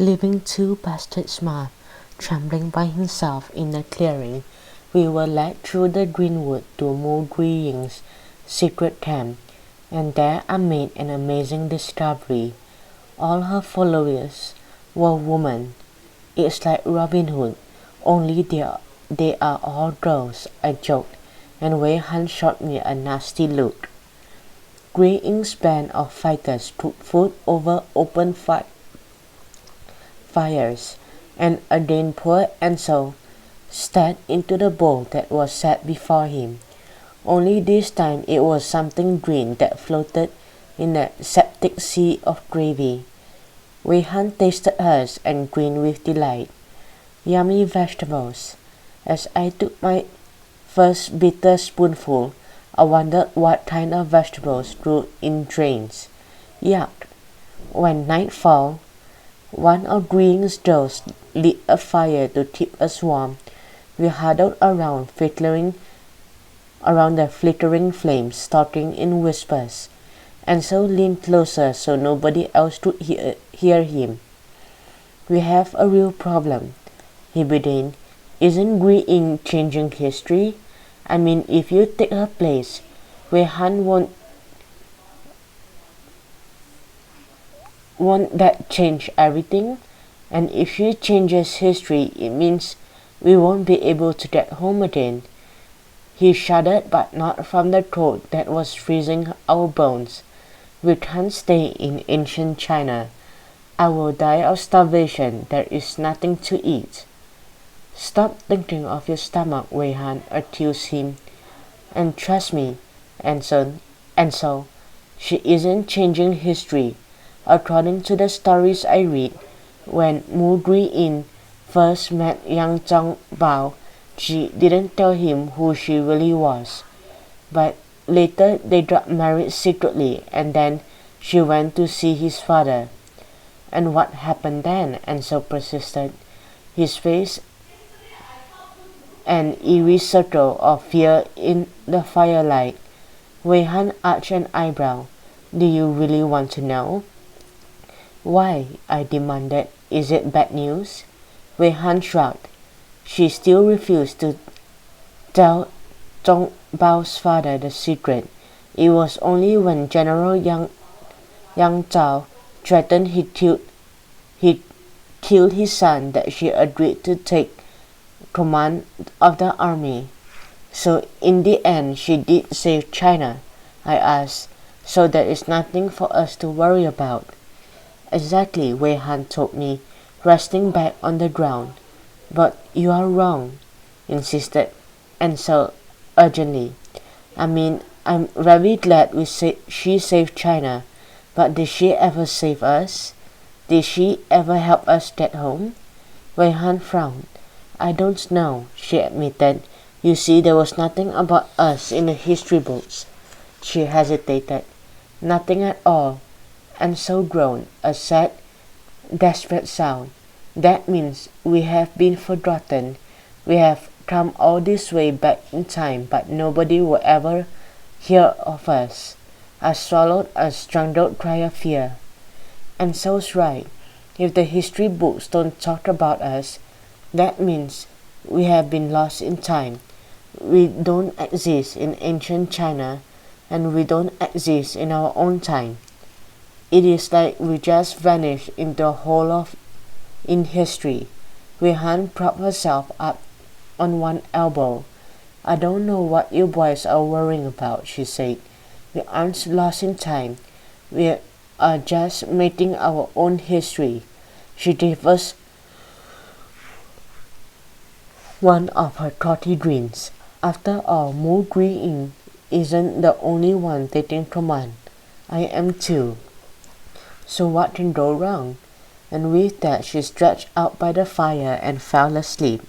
Leaving two bastards Smart trembling by himself in the clearing, we were led through the greenwood to Mu Guiying's secret camp, and there I made an amazing discovery. All her followers were women. It's like Robin Hood, only they are all girls, I joked, and Wei Han shot me a nasty look. Guiying's band of fighters took food over open fires, and again poor Ansel stared into the bowl that was set before him. Only this time it was something green that floated in a septic sea of gravy. Wei Han tasted hers and grinned with delight. Yummy vegetables. As I took my first bitter spoonful, I wondered what kind of vegetables grew in drains. Yuck! When night fell, one of Green's girls lit a fire to keep us warm. We huddled around, flickering around the flickering flames, talking in whispers, and so leaned closer so nobody else could hear him. We have a real problem, he began. Isn't Guiying changing history? I mean, if you take her place, Wei Han won't that change everything? And if she changes history, it means we won't be able to get home again. He shuddered, but not from the cold that was freezing our bones. We can't stay in ancient China. I will die of starvation. There is nothing to eat. Stop thinking of your stomach, Wei Han accused him. And trust me, Ansel, she isn't changing history. According to the stories I read, when Mu Guiying first met Yang Zhongbao, she didn't tell him who she really was. But later they got married secretly, and then she went to see his father. And what happened then? Ansel persisted, his face an eerie circle of fear in the firelight. Wei Han arched an eyebrow. Do you really want to know? Why? I demanded. Is it bad news? Wei Han shrugged. She still refused to tell Zhongbao's father the secret. It was only when General Yang Zhao threatened he'd kill his son that she agreed to take command of the army. So in the end she did save China, I asked, so there is nothing for us to worry about. Exactly, Wei Han told me, resting back on the ground. But you are wrong, insisted Ansel urgently. I mean, I'm very glad she saved China, but did she ever save us? Did she ever help us get home? Wei Han frowned. I don't know, she admitted. You see, there was nothing about us in the history books. She hesitated. Nothing at all. And so groaned, a sad, desperate sound. That means we have been forgotten. We have come all this way back in time, but nobody will ever hear of us. I swallowed a strangled cry of fear. And so's right. If the history books don't talk about us, that means we have been lost in time. We don't exist in ancient China, and we don't exist in our own time. It is like we just vanished into a hole in history. Wei Han propped herself up on one elbow. I don't know what you boys are worrying about, she said. We aren't lost in time. We are just making our own history. She gave us one of her cocky grins. After all, Mu Guiying isn't the only one taking command. I am too. So what can go wrong? And with that she stretched out by the fire and fell asleep.